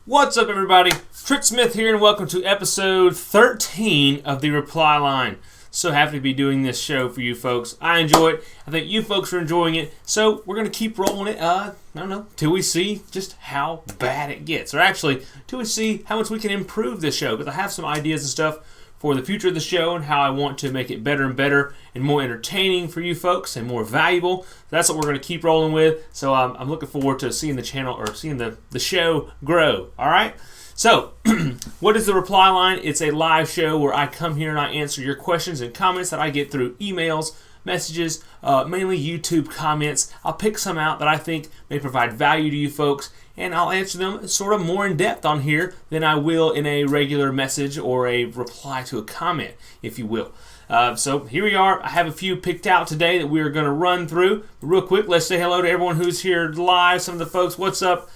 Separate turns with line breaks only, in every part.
What's up, everybody? Trick Smith here, and welcome to episode 13 of the Reply Line. So happy to be doing this show for you folks. I enjoy it. I think you folks are enjoying it. So we're going to keep rolling it, I don't know, till we see just how bad it gets. Or actually, till we see how much we can improve this show. Because I have some ideas and stuff for the future of the show and how I want to make it better and better and more entertaining for you folks and more valuable. That's what we're going to keep rolling with. So I'm looking forward to seeing the channel or seeing the show grow. All right. So what is the Reply Line? It's a live show where I come here and I answer your questions and comments that I get through emails, messages, mainly YouTube comments. I'll pick some out that I think may provide value to you folks, and I'll answer them sort of more in depth on here than I will in a regular message or a reply to a comment, if you will. So here we are. I have a few picked out today that we are going to run through. Real quick, let's say hello to everyone who's here live. Some of the folks, what's up?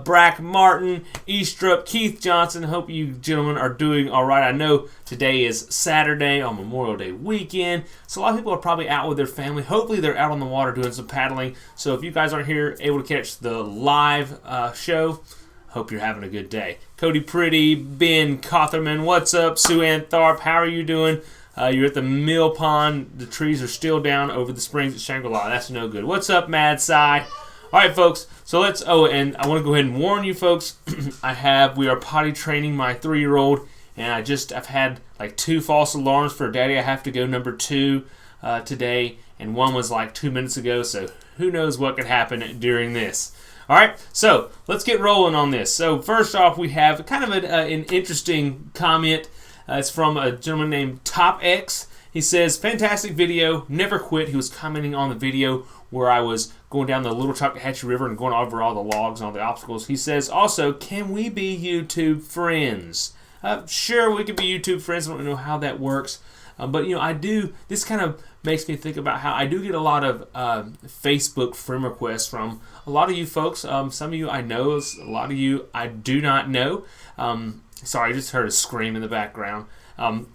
Brack Martin, Eastrup, Keith Johnson. Hope you gentlemen are doing all right. I know today is Saturday on Memorial Day weekend, so a lot of people are probably out with their family. Hopefully they're out on the water doing some paddling. So if you guys aren't here able to catch the live show, hope you're having a good day. Cody Pretty, Ben Cotherman, what's up? Suwannee River, how are you doing? You're at the mill pond. The trees are still down over the springs at Shangri-La. That's no good. What's up, Mad Sai? All right, folks. So let's. Oh, and I want to go ahead and warn you, folks. We are potty training my 3-year-old, and I've had like 2 false alarms for Daddy. I have to go number 2 today, and one was like 2 minutes ago. So who knows what could happen during this? All right. So let's get rolling on this. So first off, we have kind of an interesting comment. It's from a gentleman named Top X. He says, fantastic video, never quit. He was commenting on the video where I was going down the Little Chattahoochee River and going over all the logs and all the obstacles. He says, also, can we be YouTube friends? Sure, we could be YouTube friends. I don't know how that works. But, I do, this kind of makes me think about how I do get a lot of Facebook friend requests from a lot of you folks. Some of you I know, a lot of you I do not know. Sorry, I just heard a scream in the background. And,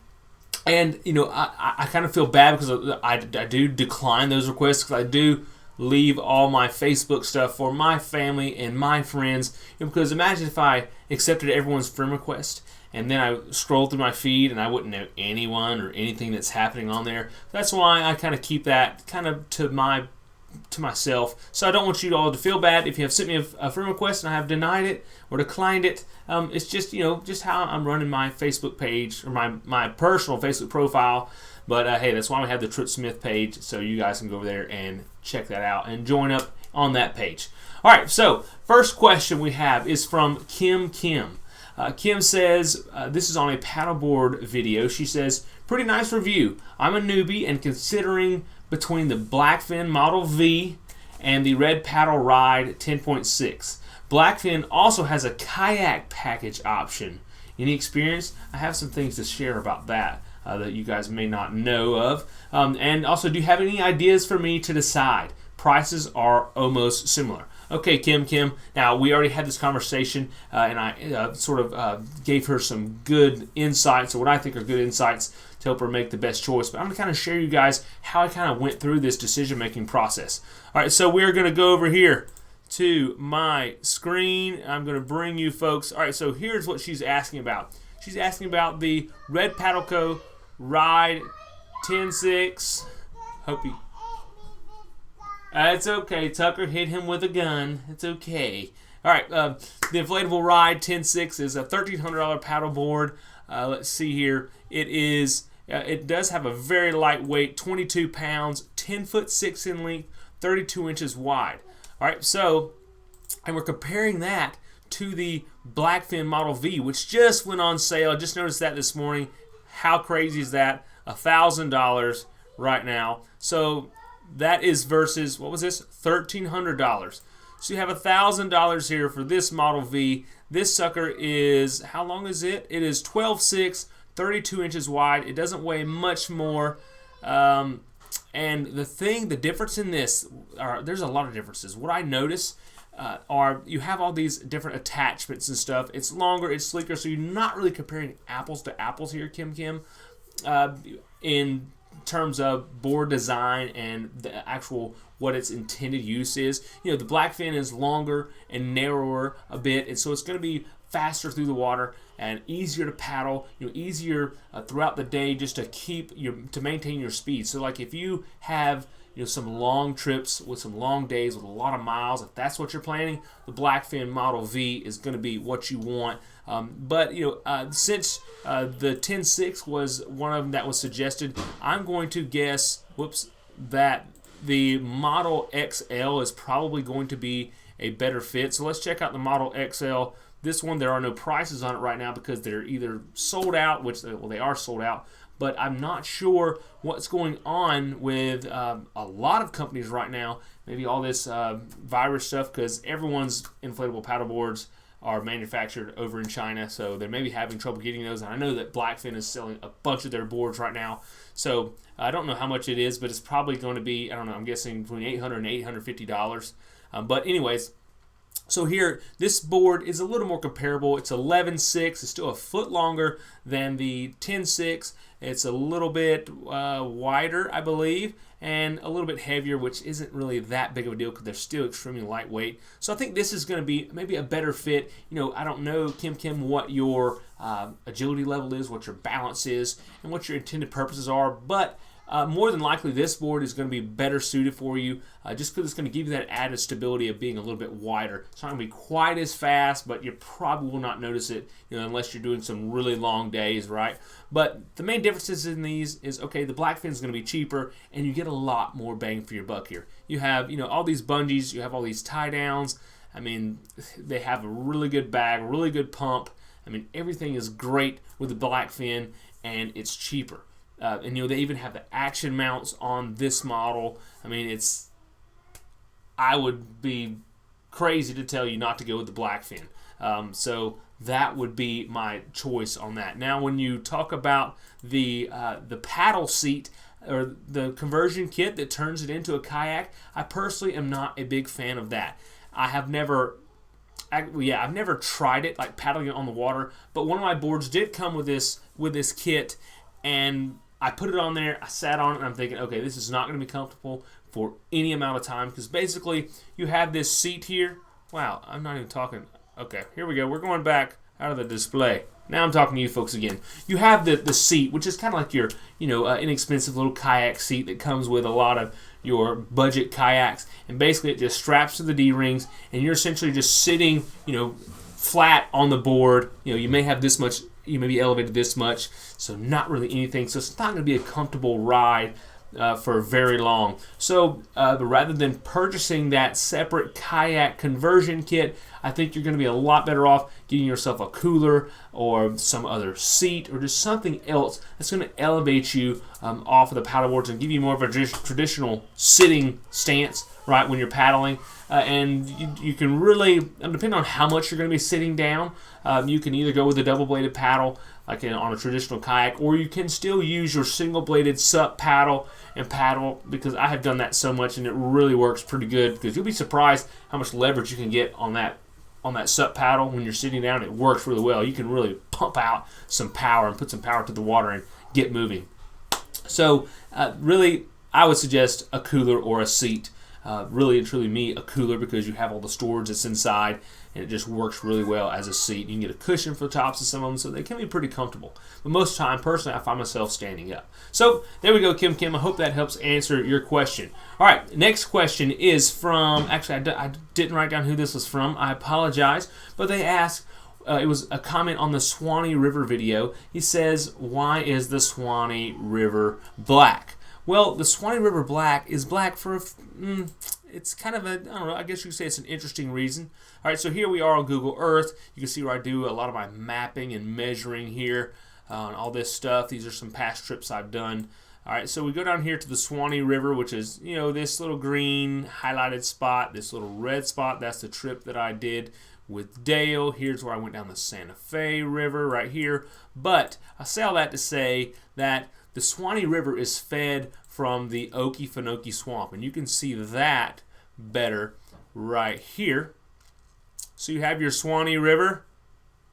I kind of feel bad because I do decline those requests because I do leave all my Facebook stuff for my family and my friends. Because imagine if I accepted everyone's friend request and then I scroll through my feed and I wouldn't know anyone or anything that's happening on there. That's why I kind of keep that kind of to myself. So I don't want you all to feel bad if you have sent me a friend request and I have denied it or declined it. It's just, just how I'm running my Facebook page or my personal Facebook profile. But hey, that's why we have the Trick Smith page, so you guys can go over there and check that out and join up on that page. All right, so first question we have is from Kim. Kim says, this is on a paddleboard video. She says, pretty nice review. I'm a newbie and considering between the Blackfin Model V and the Red Paddle Ride 10.6. Blackfin also has a kayak package option. Any experience? I have some things to share about that that you guys may not know of. And also, do you have any ideas for me to decide? Prices are almost similar. Okay, Kim. Now, we already had this conversation, and I sort of gave her some good insights, or what I think are good insights, to help her make the best choice. But I'm going to kind of share you guys how I kind of went through this decision-making process. All right, so we're going to go over here to my screen. I'm going to bring you folks. All right, so here's what she's asking about. She's asking about the Red Paddle Co. Ride 10.6. Hope you... it's okay. Tucker hit him with a gun. It's okay. All right. The inflatable ride 10.6 is a $1,300 paddleboard. Let's see here. It is. It does have a very lightweight, 22 pounds, 10 foot 6 in length, 32 inches wide. All right. So, and we're comparing that to the Blackfin Model V, which just went on sale. I just noticed that this morning. How crazy is that? $1,000 right now. So that is versus, what was this? $1,300. So you have $1,000 here for this Model V. This sucker is, how long is it? It is 12.6, 32 inches wide. It doesn't weigh much more. And the difference in this, there's a lot of differences. What I notice are you have all these different attachments and stuff. It's longer, it's sleeker, so you're not really comparing apples to apples here, Kim. In terms of board design and the actual what its intended use is. You know, the Blackfin is longer and narrower a bit, and so it's going to be faster through the water and easier to paddle, easier throughout the day just to maintain your speed. So like if you have some long trips with some long days with a lot of miles, if that's what you're planning, the Blackfin Model V is going to be what you want. But since the 10.6 was one of them that was suggested, I'm going to guess, that the Model XL is probably going to be a better fit. So let's check out the Model XL. This one, there are no prices on it right now because they're either sold out, they are sold out, but I'm not sure what's going on with a lot of companies right now. Maybe all this virus stuff, because everyone's inflatable paddleboards are manufactured over in China, so they may be having trouble getting those. And I know that Blackfin is selling a bunch of their boards right now, so I don't know how much it is, but it's probably going to be, I don't know, I'm guessing between $800 and $850. But anyways, so here, this board is a little more comparable. It's 11.6. It's still a foot longer than the 10.6. It's a little bit wider, I believe, and a little bit heavier, which isn't really that big of a deal because they're still extremely lightweight. So I think this is going to be maybe a better fit. I don't know, Kim, what your agility level is, what your balance is, and what your intended purposes are, but more than likely, this board is going to be better suited for you just because it's going to give you that added stability of being a little bit wider. It's not going to be quite as fast, but you probably will not notice it unless you're doing some really long days, right? But the main differences in these is, okay, the Blackfin is going to be cheaper, and you get a lot more bang for your buck here. You have, all these bungees, you have all these tie downs. I mean, they have a really good bag, really good pump. I mean, everything is great with the Blackfin, and it's cheaper. And they even have the action mounts on this model. I mean, I would be crazy to tell you not to go with the Blackfin. So that would be my choice on that. Now, when you talk about the paddle seat or the conversion kit that turns it into a kayak, I personally am not a big fan of that. I've never tried it, like paddling it on the water. But one of my boards did come with this kit, and I put it on there, I sat on it, and I'm thinking, okay, this is not going to be comfortable for any amount of time because basically you have this seat here. Wow, I'm not even talking. Okay, here we go. We're going back out of the display. Now I'm talking to you folks again. You have the seat, which is kind of like your inexpensive little kayak seat that comes with a lot of your budget kayaks, and basically it just straps to the D-rings, and you're essentially just sitting flat on the board. You may have this much. You may be elevated this much, so not really anything. So it's not going to be a comfortable ride for very long. So rather than purchasing that separate kayak conversion kit, I think you're going to be a lot better off getting yourself a cooler or some other seat or just something else that's going to elevate you off of the paddleboards and give you more of a traditional sitting stance, right, when you're paddling. And you can really, depending on how much you're going to be sitting down, you can either go with a double-bladed paddle like on a traditional kayak, or you can still use your single-bladed sup paddle and paddle, because I have done that so much and it really works pretty good, because you'll be surprised how much leverage you can get on that sup paddle when you're sitting down. It works really well. You can really pump out some power and put some power to the water and get moving. So really, I would suggest a cooler or a seat. Really and truly a cooler, because you have all the storage that's inside, and it just works really well as a seat. You can get a cushion for the tops of some of them, so they can be pretty comfortable. But most of the time, personally, I find myself standing up. So there we go, Kim. I hope that helps answer your question. All right, next question is from, actually, I didn't write down who this was from. I apologize. But they asked, it was a comment on the Suwannee River video. He says, why is the Suwannee River black? Well, the Suwannee River black is black for, it's kind of I don't know, I guess you could say it's an interesting reason. All right, so here we are on Google Earth. You can see where I do a lot of my mapping and measuring here on all this stuff. These are some past trips I've done. All right, so we go down here to the Suwannee River, which is, this little green highlighted spot, this little red spot. That's the trip that I did with Dale. Here's where I went down the Santa Fe River right here. But I say all that to say that the Suwannee River is fed from the Okefenokee Swamp, and you can see that better right here. So you have your Suwannee River,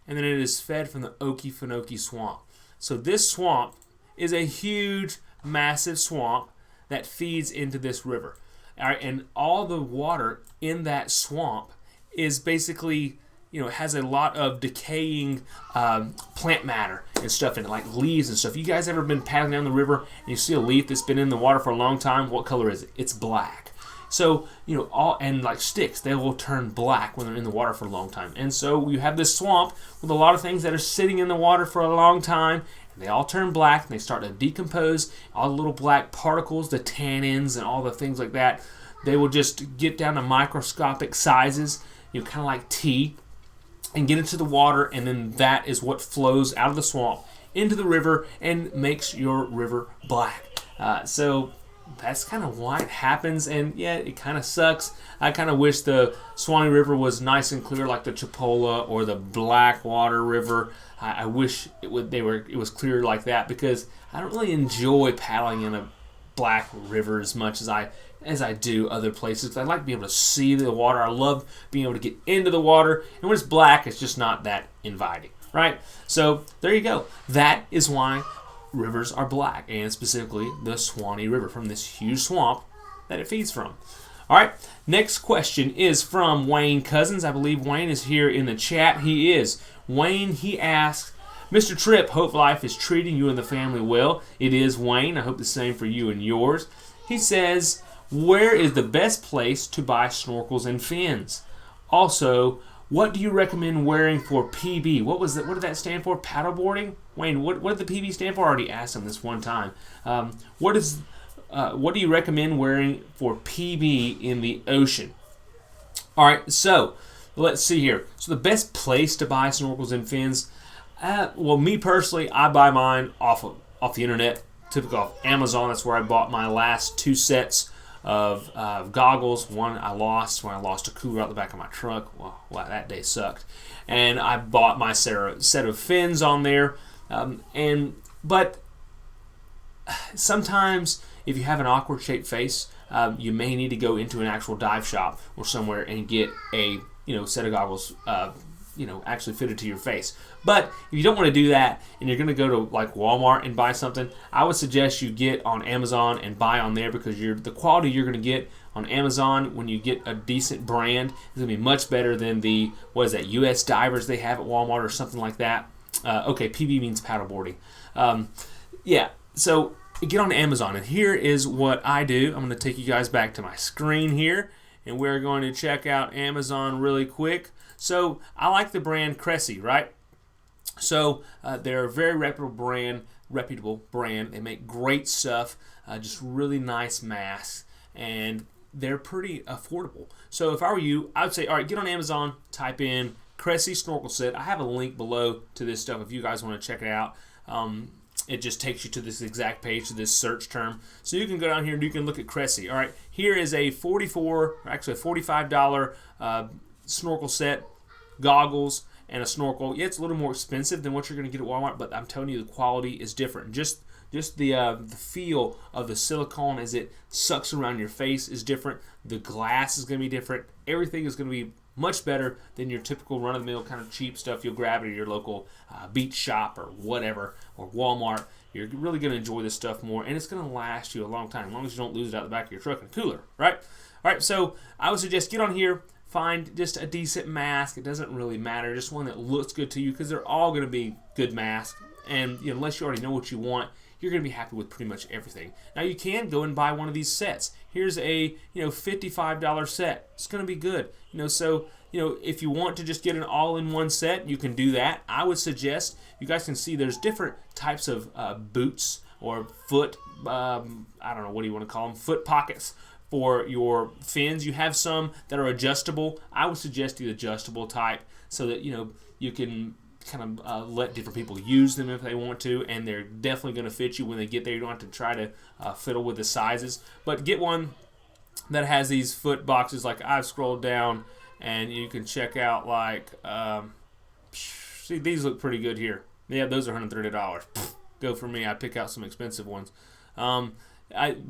and then it is fed from the Okefenokee Swamp. So this swamp is a huge, massive swamp that feeds into this river. All right, and all the water in that swamp is basically, it has a lot of decaying plant matter and stuff in it, like leaves and stuff. You guys ever been paddling down the river and you see a leaf that's been in the water for a long time? What color is it? It's black. So, and like sticks, they will turn black when they're in the water for a long time. And so you have this swamp with a lot of things that are sitting in the water for a long time, and they all turn black, and they start to decompose. All the little black particles, the tannins, and all the things like that, they will just get down to microscopic sizes, kind of like tea, and get into the water, and then that is what flows out of the swamp into the river and makes your river black. So that's kind of why it happens, and yeah, it kind of sucks. I kind of wish the Suwannee River was nice and clear like the Chipola or the Blackwater River. I wish it was clear like that, because I don't really enjoy paddling in a black river as much as I do other places. I like to be able to see the water. I love being able to get into the water, and when it's black, it's just not that inviting, right? So there you go. That is why rivers are black, and specifically the Suwannee River, from this huge swamp that it feeds from. All right, next question is from Wayne Cousins. I believe Wayne is here in the chat. He is. Wayne, he asks, Mr. Tripp, hope life is treating you and the family well. It is, Wayne. I hope the same for you and yours. He says, where is the best place to buy snorkels and fins? Also, what do you recommend wearing for PB? What did that stand for? Paddleboarding? Wayne, what did the PB stand for? I already asked him this one time. What do you recommend wearing for PB in the ocean? All right, so let's see here. So the best place to buy snorkels and fins, well, me personally, I buy mine off the internet, typical off Amazon. That's where I bought my last 2 sets of goggles. One I lost when I lost a cooler out the back of my truck. Wow, that day sucked. And I bought my set of fins on there. But sometimes if you have an awkward shaped face, you may need to go into an actual dive shop or somewhere and get a set of goggles actually fitted to your face. But if you don't want to do that and you're going to go to like Walmart and buy something, I would suggest you get on Amazon and buy on there, because the quality you're going to get on Amazon when you get a decent brand is going to be much better than the US divers they have at Walmart or something like that. Okay, PB means paddleboarding. So get on Amazon, and here is what I do. I'm going to take you guys back to my screen here, and we're going to check out Amazon really quick. So I like the brand Cressy, right? So they're a very reputable brand. They make great stuff, just really nice masks, and they're pretty affordable. So if I were you, I would say, all right, get on Amazon, type in Cressy snorkel set. I have a link below to this stuff if you guys want to check it out. It just takes you to this exact page, to this search term. So you can go down here and you can look at Cressy. All right, here is a $45 snorkel set, goggles, and a snorkel. Yeah, it's a little more expensive than what you're going to get at Walmart, but I'm telling you, the quality is different. Just the feel of the silicone as it sucks around your face is different. The glass is going to be different. Everything is going to be much better than your typical run-of-the-mill kind of cheap stuff you'll grab at your local beach shop or whatever, or Walmart. You're really going to enjoy this stuff more, and it's going to last you a long time, as long as you don't lose it out the back of your truck in a cooler, right? All right, so I would suggest get on here, find just a decent mask. It doesn't really matter, just one that looks good to you, because they're all going to be good masks, and unless you already know what you want, you're going to be happy with pretty much everything. Now you can go and buy one of these sets. Here's a $55 set. It's going to be good. So if you want to just get an all-in-one set, you can do that. I would suggest, you guys can see there's different types of boots or foot, I don't know, what do you want to call them, foot pockets for your fins. You have some that are adjustable. I would suggest the adjustable type, so that you can kind of let different people use them if they want to, and they're definitely going to fit you when they get there. You don't have to try to fiddle with the sizes, but get one that has these foot boxes. Like I've scrolled down, and you can check out see, these look pretty good here. Yeah, those are $130. Go for me. I pick out some expensive ones.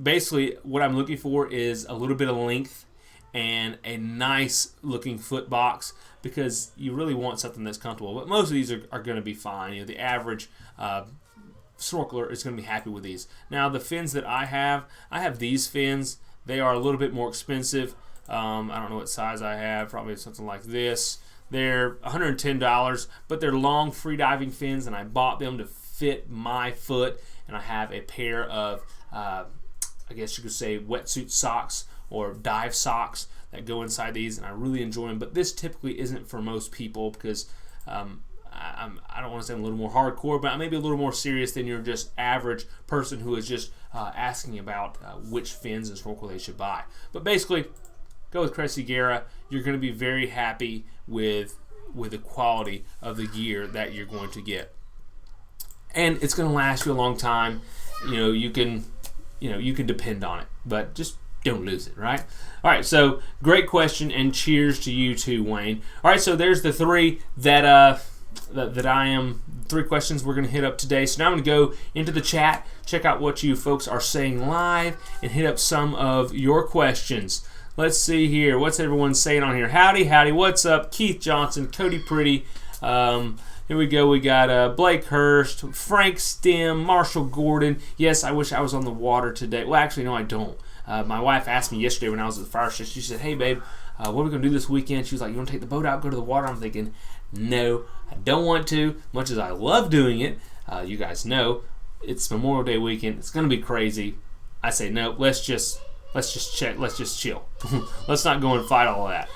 Basically what I'm looking for is a little bit of length and a nice looking foot box, because you really want something that's comfortable. But most of these are going to be fine. The average snorkeler is going to be happy with these. Now the fins that I have these fins. They are a little bit more expensive. I don't know what size I have. Probably something like this. They're $110, but they're long free-diving fins, and I bought them to fit my foot, and I have a pair of, I guess you could say, wetsuit socks or dive socks that go inside these, and I really enjoy them. But this typically isn't for most people because I don't want to say I'm a little more hardcore, but I may be a little more serious than your just average person who is just asking about which fins and snorkel they should buy. But basically, go with Cressy Guerra. You're going to be very happy with the quality of the gear that you're going to get, and it's going to last you a long time. You can depend on it, but just don't lose it, right? All right, so great question, and cheers to you too, Wayne. All right, so there's the three that three questions we're going to hit up today. So now I'm going to go into the chat, check out what you folks are saying live, and hit up some of your questions. Let's see here. What's everyone saying on here? Howdy, howdy. What's up? Keith Johnson, Cody Pretty. Here we go. We got Blake Hurst, Frank Stem, Marshall Gordon. Yes, I wish I was on the water today. Well, actually, no, I don't. My wife asked me yesterday when I was at the fire station. She said, hey, babe, what are we going to do this weekend? She was like, you want to take the boat out, go to the water? I'm thinking, no, I don't want to. Much as I love doing it, you guys know, it's Memorial Day weekend. It's going to be crazy. I say, no, let's just check. Let's just chill. Let's not go and fight all of that.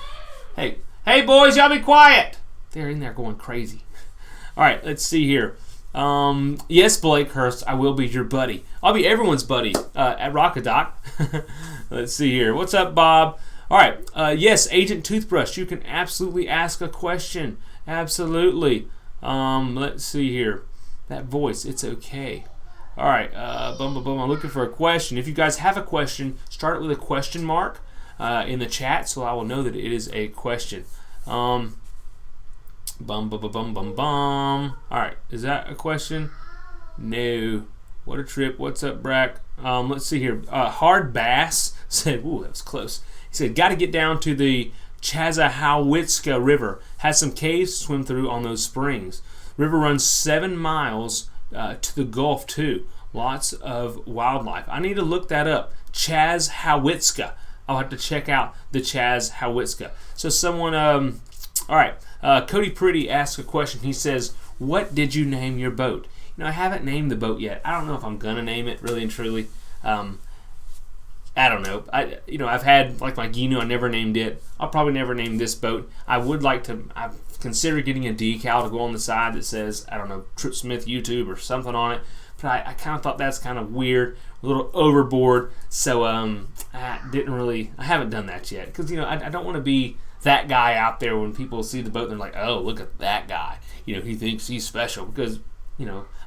Hey, boys, y'all be quiet. They're in there going crazy. All right, let's see here. Yes, Blake Hurst, I will be your buddy. I'll be everyone's buddy at Rockadoc. Let's see here. What's up, Bob? All right. Yes, Agent Toothbrush, you can absolutely ask a question. Absolutely. Let's see here. That voice, it's okay. All right. I'm looking for a question. If you guys have a question, start it with a question mark in the chat so I will know that it is a question. All right, is that a question? No. What a trip. What's up, Brack? Let's see here. Hard Bass said, ooh, that was close. He said, got to get down to the Chazahowitska River. Has some caves to swim through on those springs. River runs 7 miles to the Gulf, too. Lots of wildlife. I need to look that up. Chazahowitska. I'll have to check out the Chazahowitska. So someone, all right. Cody Pretty asks a question. He says, what did you name your boat? I haven't named the boat yet. I don't know if I'm going to name it, really and truly. I don't know. I've had, like, my Gino. I never named it. I'll probably never name this boat. I've considered getting a decal to go on the side that says, I don't know, Trip Smith YouTube or something on it. But I kind of thought that's kind of weird, a little overboard. So I haven't done that yet. Because, I don't want to be that guy out there when people see the boat and they're like, oh, look at that guy. He thinks he's special. Because,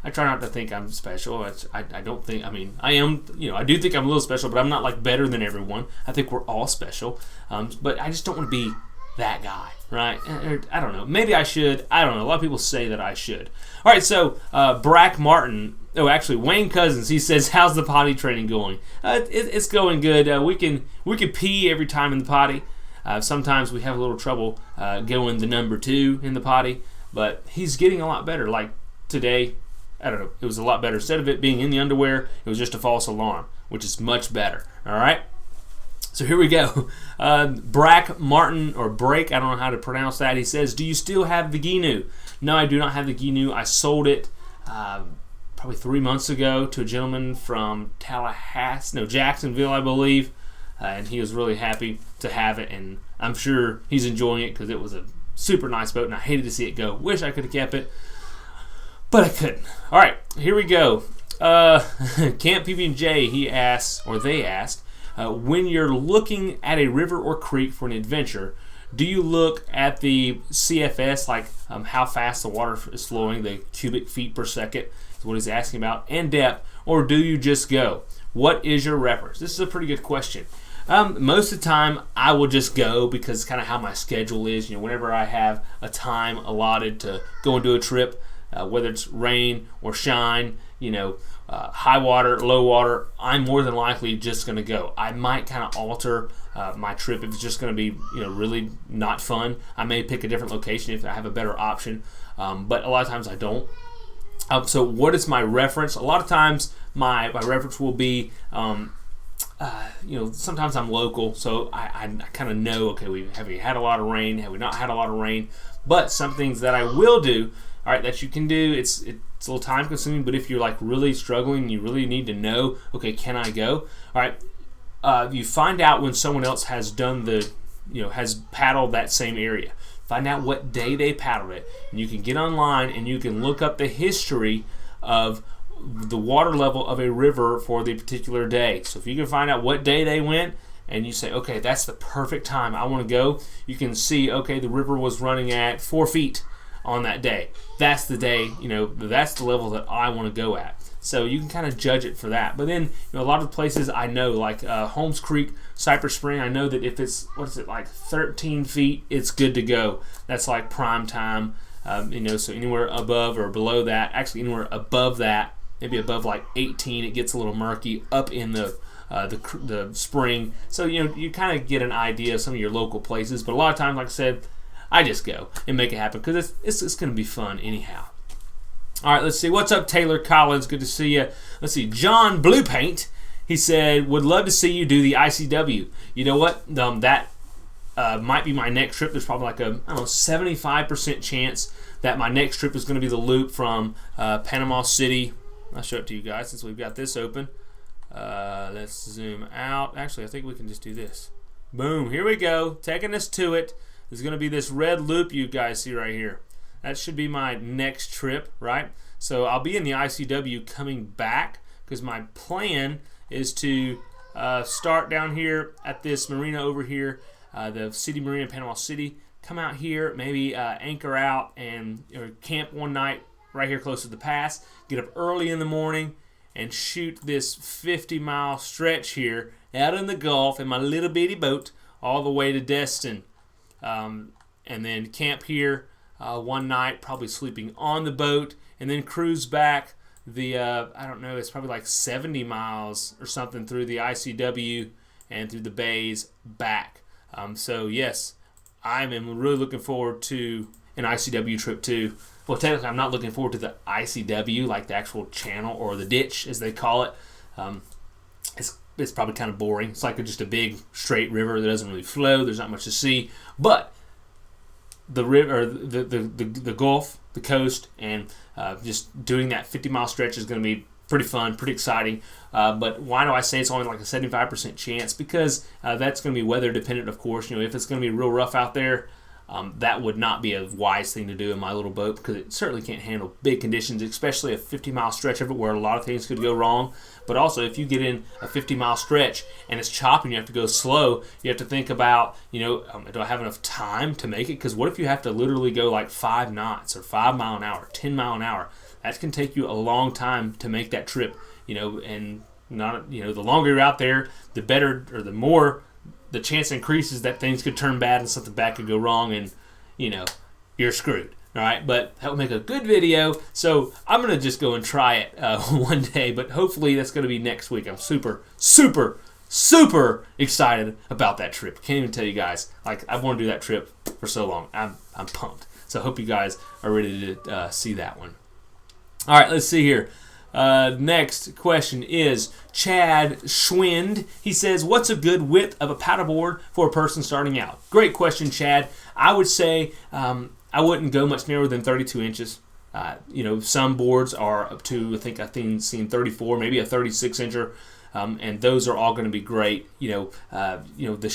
I try not to think I'm special. I don't think, I am, I do think I'm a little special, but I'm not like better than everyone. I think we're all special. But I just don't want to be that guy, right? I don't know. Maybe I should. I don't know. A lot of people say that I should. All right, so Brack Martin, Wayne Cousins, he says, how's the potty training going? It's going good. We can pee every time in the potty. Sometimes we have a little trouble going the number 2 in the potty, but he's getting a lot better. Like today, I don't know, it was a lot better. Instead of it being in the underwear, it was just a false alarm, which is much better. All right? So here we go. Brack Martin, or Break, I don't know how to pronounce that. He says, do you still have the Ginu? No, I do not have the Ginu. I sold it probably 3 months ago to a gentleman from Jacksonville, I believe. And he was really happy to have it, and I'm sure he's enjoying it because it was a super nice boat, and I hated to see it go. Wish I could have kept it, but I couldn't. All right, here we go. Camp PB&J, they asked, when you're looking at a river or creek for an adventure, do you look at the CFS, like how fast the water is flowing, the cubic feet per second is what he's asking about, and depth, or do you just go? What is your reference? This is a pretty good question. Most of the time, I will just go because it's kind of how my schedule is. Whenever I have a time allotted to go and do a trip, whether it's rain or shine, high water, low water, I'm more than likely just going to go. I might kind of alter my trip if it's just going to be, really not fun. I may pick a different location if I have a better option, but a lot of times I don't. So what is my reference? A lot of times my reference will be sometimes I'm local, so I kind of know, okay, have we had a lot of rain? Have we not had a lot of rain? But some things that I will do, all right, that you can do, it's a little time consuming, but if you're like really struggling, you really need to know, okay, can I go? All right, you find out when someone else has done has paddled that same area. Find out what day they paddled it, and you can get online and you can look up the history of the water level of a river for the particular day. So if you can find out what day they went and you say, okay, that's the perfect time, I want to go, you can see, okay, the river was running at 4 feet on that day. That's the day, that's the level that I want to go at. So you can kind of judge it for that. But then a lot of places I know, like Holmes Creek, Cypress Spring, I know that if it's, like 13 feet, it's good to go. That's like prime time. So anywhere above or below that, actually anywhere above that, maybe above like 18, it gets a little murky up in the spring. So you kind of get an idea of some of your local places. But a lot of times, like I said, I just go and make it happen because it's going to be fun anyhow. All right, let's see. What's up, Taylor Collins? Good to see you. Let's see. John Blue Paint. He said, would love to see you do the ICW. You know what? That might be my next trip. There's probably like a 75% chance that my next trip is going to be the loop from Panama City. I'll show it to you guys since we've got this open. Let's zoom out. Actually, I think we can just do this. Boom. Here we go. Taking us to it. There's going to be this red loop you guys see right here. That should be my next trip, right? So I'll be in the ICW coming back because my plan is to start down here at this marina over here, the City Marina in Panama City. Come out here, maybe anchor out and camp one night right here close to the pass. Get up early in the morning and shoot this 50-mile stretch here out in the Gulf in my little bitty boat all the way to Destin. And then camp here one night, probably sleeping on the boat, and then cruise back the, I don't know, it's probably like 70 miles or something through the ICW and through the bays back. So, yes, I am really looking forward to an ICW trip too. Well, technically, I'm not looking forward to the ICW, like the actual channel or the ditch, as they call it. It's probably kind of boring. It's like just a big straight river that doesn't really flow. There's not much to see, but the river, the Gulf, the coast, and just doing that 50-mile stretch is going to be pretty fun, pretty exciting. But why do I say it's only like a 75% chance? Because that's going to be weather dependent, of course. If it's going to be real rough out there, that would not be a wise thing to do in my little boat because it certainly can't handle big conditions, especially a 50-mile stretch of it where a lot of things could go wrong. But also, if you get in a 50-mile stretch and it's choppy and you have to go slow, you have to think about, do I have enough time to make it? Because what if you have to literally go like 5 knots or 5 mile an hour, 10 mile an hour? That can take you a long time to make that trip, and the longer you're out there, the better or the more the chance increases that things could turn bad and something bad could go wrong and, you're screwed. All right, but that would make a good video. So I'm going to just go and try it one day, but hopefully that's going to be next week. I'm super, super, super excited about that trip. Can't even tell you guys. Like, I've wanted to do that trip for so long. I'm pumped. So I hope you guys are ready to see that one. All right, let's see here. Next question is Chad Schwind. He says, what's a good width of a paddleboard for a person starting out? Great question, Chad. I would say I wouldn't go much narrower than 32 inches. Some boards are up to, I've seen 34, maybe a 36-incher, and those are all going to be great. Typically the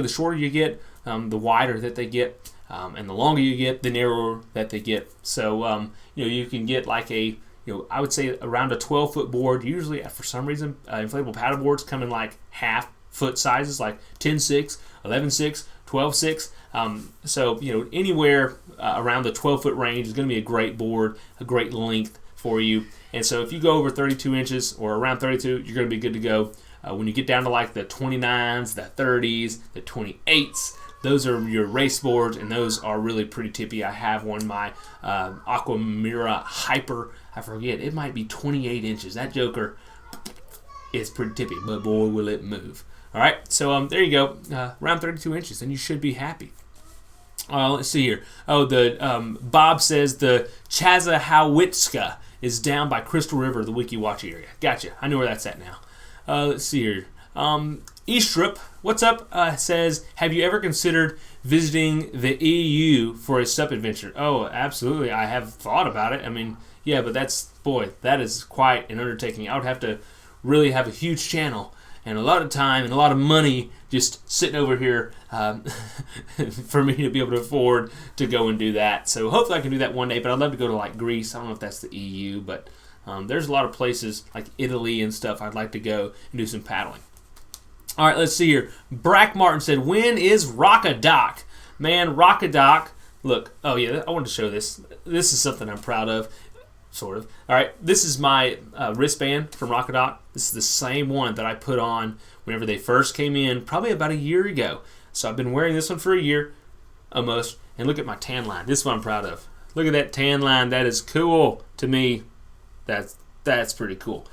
shorter you get, the wider that they get, and the longer you get, the narrower that they get. So, you can get like I would say around a 12-foot board. Usually, for some reason, inflatable paddle boards come in like half-foot sizes, like 10.6, 11.6, 12.6. So, anywhere around the 12-foot range is going to be a great board, a great length for you. And so if you go over 32 inches or around 32, you're going to be good to go. When you get down to like the 29s, the 30s, the 28s, those are your race boards, and those are really pretty tippy. I have one, my Aquamira Hyper. I forget, it might be 28 inches. That joker is pretty tippy, but boy, will it move. All right, so there you go, around 32 inches, and you should be happy. Let's see here. Bob says the Chazahowitska is down by Crystal River, the Weeki Wachee area. Gotcha. I know where that's at now. Let's see here. Eastrup, what's up? Says, have you ever considered visiting the EU for a sup adventure? Oh, absolutely. I have thought about it. I mean, yeah, but that is quite an undertaking. I would have to really have a huge channel and a lot of time and a lot of money just sitting over here for me to be able to afford to go and do that. So hopefully I can do that one day, but I'd love to go to like Greece. I don't know if that's the EU, but there's a lot of places like Italy and stuff I'd like to go and do some paddling. All right, let's see here. Brack Martin said, when is Rockadoc? Man, Rockadoc, look, oh yeah, I wanted to show this. This is something I'm proud of, sort of. All right, this is my wristband from Rockadoc. This is the same one that I put on whenever they first came in, probably about a year ago. So I've been wearing this one for a year, almost, and look at my tan line. This is what I'm proud of. Look at that tan line. That is cool to me. That's pretty cool.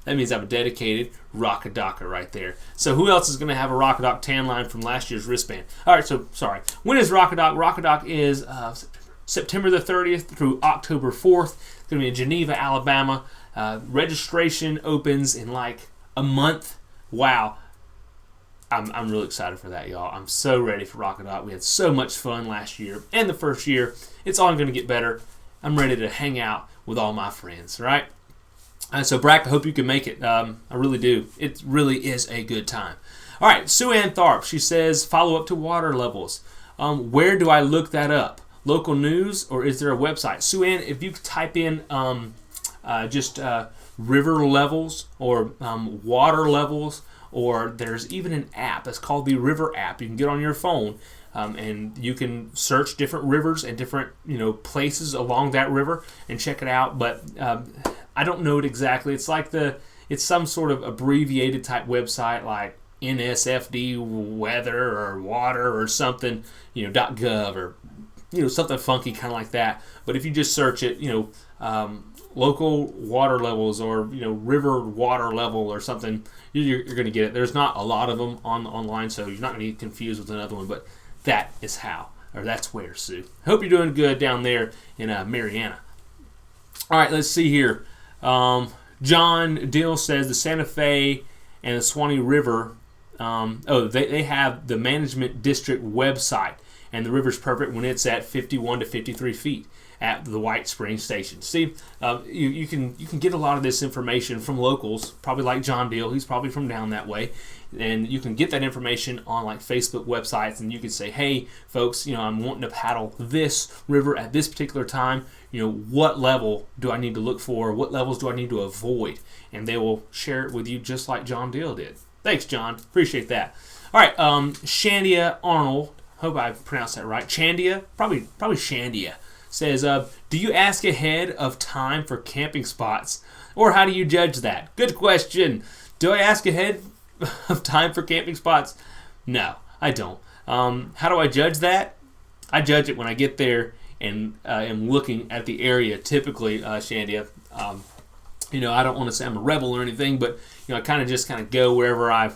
That means I'm a dedicated Rockadocker right there. So who else is going to have a Rockadoc tan line from last year's wristband? All right, so sorry. When is Rockadoc? Rockadoc is September the 30th through October 4th. It's going to be in Geneva, Alabama. Registration opens in like a month. Wow. I'm really excited for that, y'all. I'm so ready for Rockadoc. We had so much fun last year and the first year. It's all going to get better. I'm ready to hang out with all my friends, right? So, Brack, I hope you can make it. I really do. It really is a good time. All right, Sue Ann Tharp, she says, follow up to water levels. Where do I look that up? Local news, or is there a website? Sue Ann, if you type in just river levels or water levels, or there's even an app. It's called the River app. You can get on your phone, and you can search different rivers and different places along that river and check it out. But I don't know it exactly. It's some sort of abbreviated type website like NSFD weather or water or something, .gov or something funky kind of like that. But if you just search it, local water levels or river water level or something, you're going to get it. There's not a lot of them online, so you're not going to get confused with another one. But that is how, or that's where, Sue. Hope you're doing good down there in Mariana. All right, let's see here. John Dill says the Santa Fe and the Suwannee River, they have the management district website, and the river's perfect when it's at 51 to 53 feet at the White Springs Station. See, you can get a lot of this information from locals, probably like John Dill. He's probably from down that way. And you can get that information on like Facebook websites, and you can say, hey, folks, I'm wanting to paddle this river at this particular time. What level do I need to look for? What levels do I need to avoid? And they will share it with you just like John Dill did. Thanks, John. Appreciate that. All right, Shandia Arnold, hope I pronounced that right. Chandia, probably Shandia, says, do you ask ahead of time for camping spots, or how do you judge that? Good question. Do I ask ahead of time for camping spots? No, I don't. How do I judge that? I judge it when I get there and am looking at the area. Typically, Shandia, I don't want to say I'm a rebel or anything, but I kind of go wherever I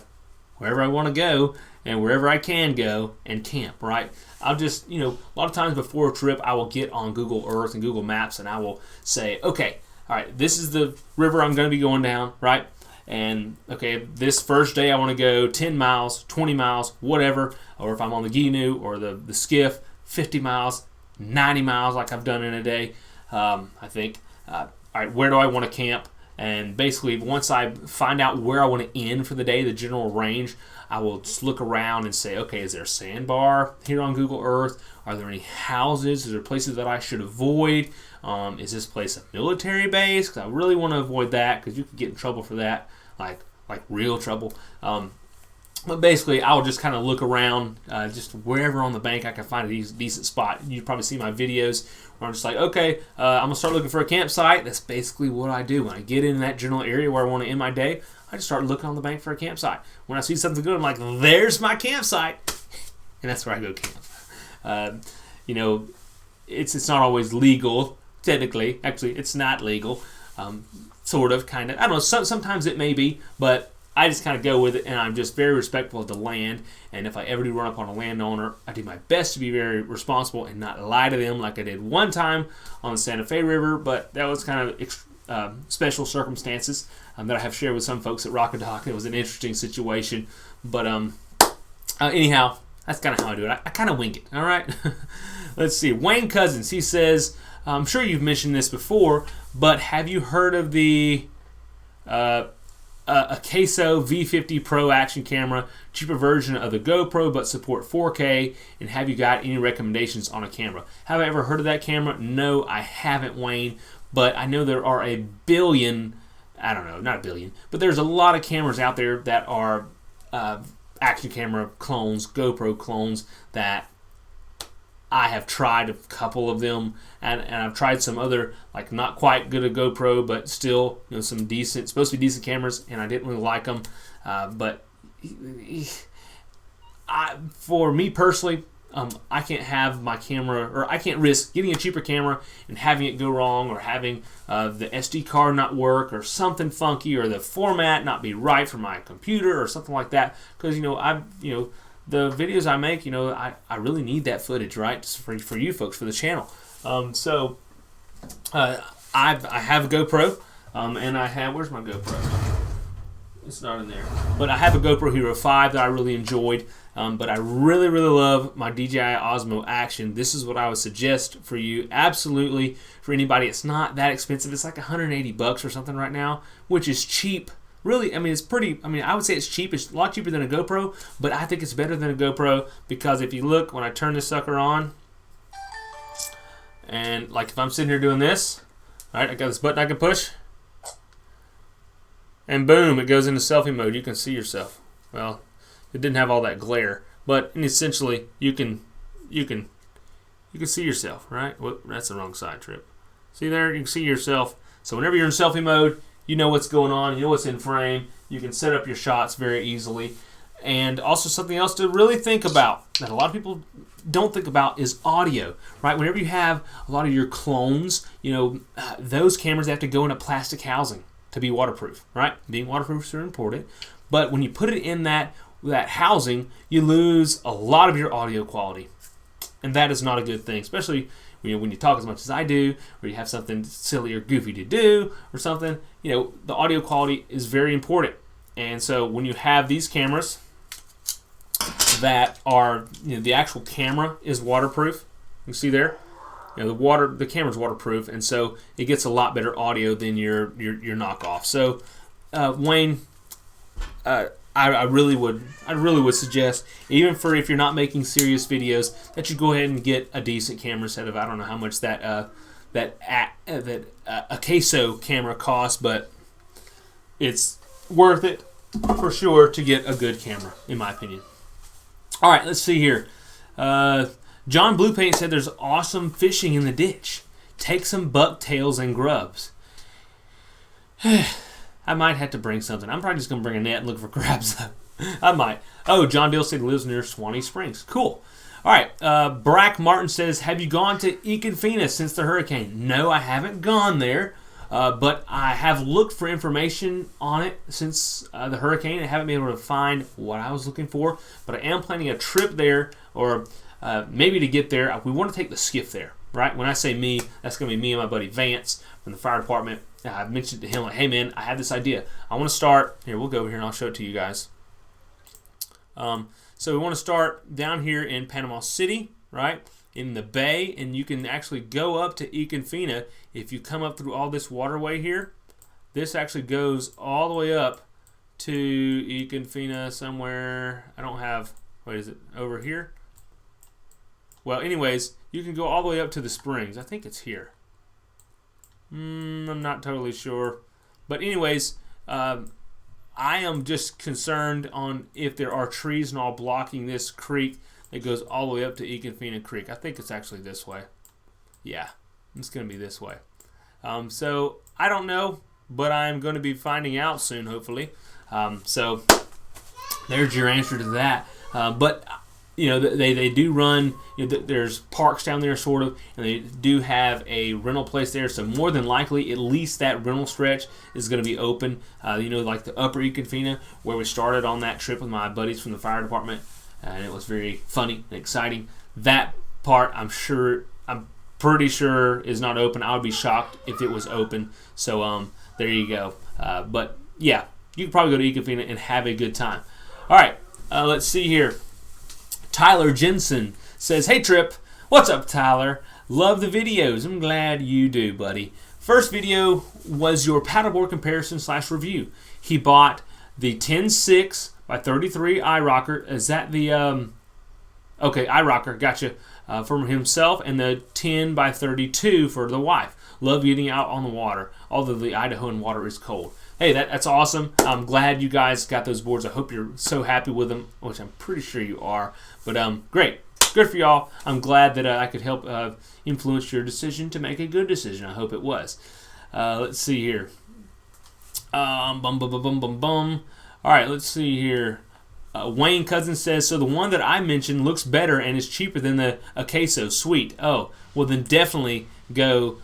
want to go and wherever I can go and camp. Right? I'll just a lot of times before a trip, I will get on Google Earth and Google Maps, and I will say, okay, all right, this is the river I'm going to be going down, right? And, okay, this first day I want to go 10 miles, 20 miles, whatever. Or if I'm on the Ginu or the skiff, 50 miles, 90 miles like I've done in a day, I think. All right, where do I want to camp? And basically, once I find out where I want to end for the day, the general range, I will just look around and say, okay, is there a sandbar here on Google Earth? Are there any houses? Is there places that I should avoid? Is this place a military base? Because I really want to avoid that, because you could get in trouble for that, like real trouble. But basically, I'll just kind of look around, just wherever on the bank I can find a decent spot. You've probably seen my videos where I'm just like, okay, I'm going to start looking for a campsite. That's basically what I do. When I get in that general area where I want to end my day, I just start looking on the bank for a campsite. When I see something good, I'm like, there's my campsite. And that's where I go camp. It's not always legal, technically. Actually, it's not legal. Sort of, kind of. I don't know, sometimes it may be, but I just kind of go with it, and I'm just very respectful of the land. And if I ever do run up on a landowner, I do my best to be very responsible and not lie to them like I did one time on the Santa Fe River, but that was kind of special circumstances that I have shared with some folks at Rockadock. It was an interesting situation, but anyhow, that's kind of how I do it. I kind of wing it. All right. Let's see. Wayne Cousins, he says, I'm sure you've mentioned this before, but have you heard of the Acaso V50 Pro action camera, cheaper version of the GoPro, but support 4K, and have you got any recommendations on a camera? Have I ever heard of that camera? No, I haven't, Wayne, but I know there are a billion, I don't know, not a billion, but there's a lot of cameras out there that are action camera clones, GoPro clones, that I have tried a couple of them, and I've tried some other, like, not quite good at GoPro, but still, some decent, supposed to be decent cameras, and I didn't really like them. But for me personally, I can't have my camera, or I can't risk getting a cheaper camera and having it go wrong, or having the SD card not work, or something funky, or the format not be right for my computer, or something like that. Because the videos I make, I really need that footage, right, for you folks, for the channel. So I have a GoPro, and I have, where's my GoPro? It's not in there. But I have a GoPro Hero 5 that I really enjoyed, but I really, really love my DJI Osmo Action. This is what I would suggest for you, absolutely, for anybody. It's not that expensive. It's like $180 or something right now, which is cheap. Really, it's pretty, I would say it's cheap. It's a lot cheaper than a GoPro, but I think it's better than a GoPro because if you look, when I turn this sucker on, and like if I'm sitting here doing this, all right, I got this button I can push, and boom, it goes into selfie mode. You can see yourself. Well, it didn't have all that glare, but essentially you can see yourself, right? Well, that's the wrong side, Trip. See there, you can see yourself. So whenever you're in selfie mode, you know what's going on, you know what's in frame, you can set up your shots very easily. And also something else to really think about that a lot of people don't think about is audio, right? Whenever you have a lot of your clones, those cameras have to go in a plastic housing to be waterproof, right? Being waterproof is very important. But when you put it in that housing, you lose a lot of your audio quality. And that is not a good thing, especially when you talk as much as I do, or you have something silly or goofy to do or something, the audio quality is very important. And so when you have these cameras that are, the actual camera is waterproof, you see there, the camera's waterproof, and so it gets a lot better audio than your knockoff. So Wayne, I really would suggest, even for if you're not making serious videos, that you go ahead and get a decent camera instead of, I don't know how much that Acaso camera costs, but it's worth it for sure to get a good camera, in my opinion. All right, let's see here. John Bluepaint said there's awesome fishing in the ditch. Take some bucktails and grubs. I might have to bring something. I'm probably just going to bring a net and look for crabs. I might. Oh, John Dill said he lives near Suwannee Springs. Cool. All right. Brack Martin says, have you gone to Econfina since the hurricane? No, I haven't gone there, but I have looked for information on it since the hurricane. I haven't been able to find what I was looking for, but I am planning a trip there, or maybe to get there. We want to take the skiff there, right? When I say me, that's going to be me and my buddy Vance from the fire department. I've mentioned to him, like, hey man, I have this idea. I want to start, here, we'll go over here and I'll show it to you guys. So we want to start down here in Panama City, right, in the bay, and you can actually go up to Econfina. If you come up through all this waterway here, this actually goes all the way up to Econfina somewhere. I don't have, what is it, over here? Well, anyways, you can go all the way up to the springs. I think it's here. I'm not totally sure. But anyways, I am just concerned on if there are trees and all blocking this creek that goes all the way up to Econfina Creek. I think it's actually this way. Yeah, it's going to be this way. So I don't know, but I'm going to be finding out soon, hopefully. So there's your answer to that. But they do run, there's parks down there sort of, and they do have a rental place there, so more than likely at least that rental stretch is going to be open. Like the upper Econfina, where we started on that trip with my buddies from the fire department, and it was very funny and exciting. That part, I'm pretty sure is not open. I would be shocked if it was open. So there you go. But yeah, you can probably go to Ecofina and have a good time. All right, let's see here. Tyler Jensen says, "Hey Trip, what's up, Tyler? Love the videos. I'm glad you do, buddy. First video was your paddleboard comparison / review. He bought the 10.6 by 33 iRocker. Is that the okay, iRocker, gotcha. For himself, and the 10 by 32 for the wife. Love getting out on the water, although the Idahoan water is cold." Hey, that's awesome. I'm glad you guys got those boards. I hope you're so happy with them, which I'm pretty sure you are. But great. Good for y'all. I'm glad that I could help influence your decision to make a good decision. I hope it was. Let's see here. All right, let's see here. Wayne Cousins says, "So the one that I mentioned looks better and is cheaper than the Acaso. Sweet. Oh, well then definitely go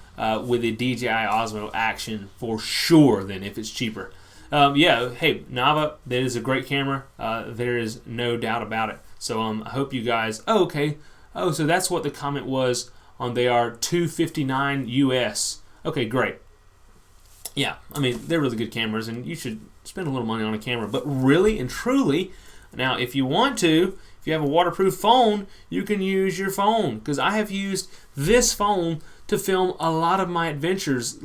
with the DJI Osmo Action for sure then if it's cheaper." Yeah, hey, Nava, that is a great camera. There is no doubt about it. So I hope you guys, okay. Oh, so that's what the comment was on they are $259 US. Okay, great. Yeah, I mean, they're really good cameras and you should spend a little money on a camera. But really and truly, now if you want to, if you have a waterproof phone, you can use your phone. Because I have used this phone to film a lot of my adventures,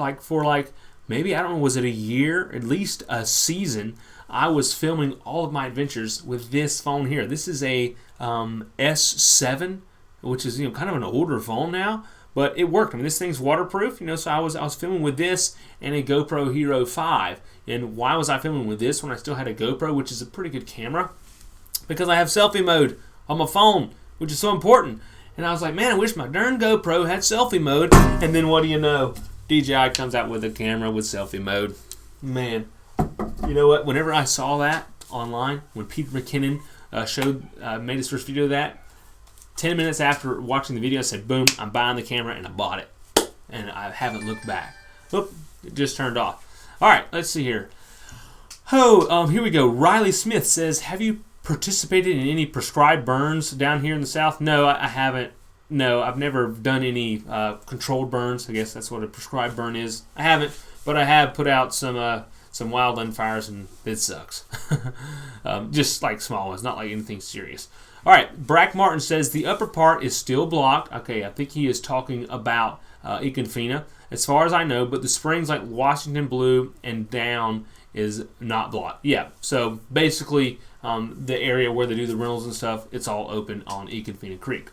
maybe, I don't know, was it a year, at least a season, I was filming all of my adventures with this phone here. This is a S7, which is kind of an older phone now, but it worked. I mean, this thing's waterproof, so I was filming with this and a GoPro Hero 5. And why was I filming with this when I still had a GoPro, which is a pretty good camera? Because I have selfie mode on my phone, which is so important. And I was like, man, I wish my darn GoPro had selfie mode. And then what do you know? DJI comes out with a camera with selfie mode. Man, you know what? Whenever I saw that online, when Peter McKinnon made his first video of that, 10 minutes after watching the video, I said, boom, I'm buying the camera, and I bought it. And I haven't looked back. Oop, it just turned off. All right, let's see here. Here we go. Riley Smith says, "Have you participated in any prescribed burns down here in the South?" No, I haven't. No, I've never done any controlled burns. I guess that's what a prescribed burn is. I haven't, but I have put out some wildland fires, and it sucks. Just like small ones, not like anything serious. All right, Brack Martin says, "The upper part is still blocked." Okay, I think he is talking about Ecofina, as far as I know, but the springs like Washington Blue and down is not blocked. Yeah, so basically the area where they do the rentals and stuff, it's all open on Ecofina Creek.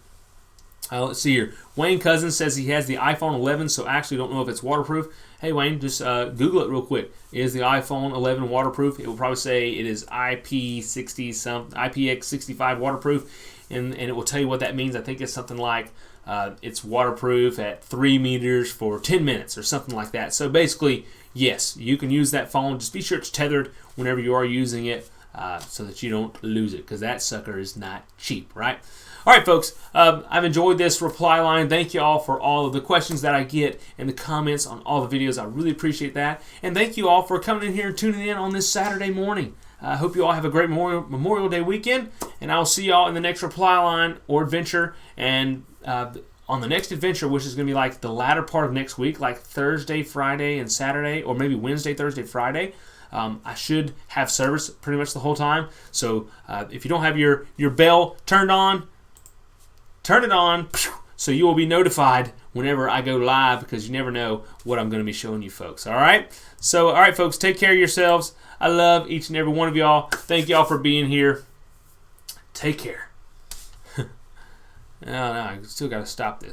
Let's see here. Wayne Cousins says he has the iPhone 11, so I actually don't know if it's waterproof. Hey, Wayne, just Google it real quick. Is the iPhone 11 waterproof? It will probably say it is IPX65 waterproof, and it will tell you what that means. I think it's something like it's waterproof at 3 meters for 10 minutes or something like that. So basically, yes, you can use that phone. Just be sure it's tethered whenever you are using it so that you don't lose it, because that sucker is not cheap, right? All right, folks, I've enjoyed this reply line. Thank you all for all of the questions that I get and the comments on all the videos. I really appreciate that. And thank you all for coming in here and tuning in on this Saturday morning. I hope you all have a great Memorial Day weekend, and I'll see you all in the next reply line or adventure. And on the next adventure, which is going to be like the latter part of next week, like Thursday, Friday, and Saturday, or maybe Wednesday, Thursday, Friday, I should have service pretty much the whole time. So if you don't have your bell turned on, turn it on so you will be notified whenever I go live, because you never know what I'm going to be showing you folks. All right? So, all right, folks, take care of yourselves. I love each and every one of y'all. Thank y'all for being here. Take care. No, I still got to stop this.